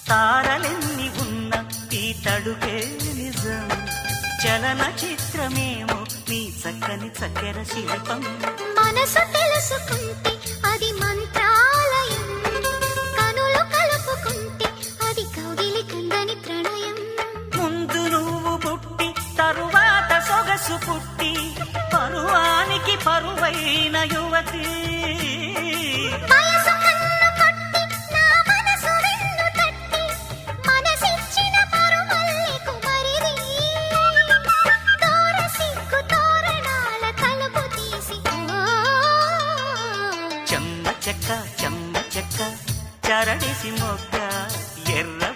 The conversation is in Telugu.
తారలెన్ని ఉన్న ఈ తడుకే నిజం, చలన చిత్రమేమో నీ చక్కని చక్కెర శిల్పం. మనసు తెలుసుకుంటే అది మంత్రాలయం, కనులు కలుపుకుంటే అది కౌగిలి కందని ప్రణయం. ముందు నువ్వు పుట్టి తరువాత సొగసు పుట్టి పరువానికి పరువైన యువతి. వయసు కన్ను కొట్టి నా మనసు వెన్ను తట్టి మనసిచ్చిన పరుమల్లి కుమరిది. తోర సిగ్గు తోరణాల తలుపు తీసి చెమ్మ చెక్క చెమ్మ చెక్క చరడిసి మొగ్గ ఎర్ర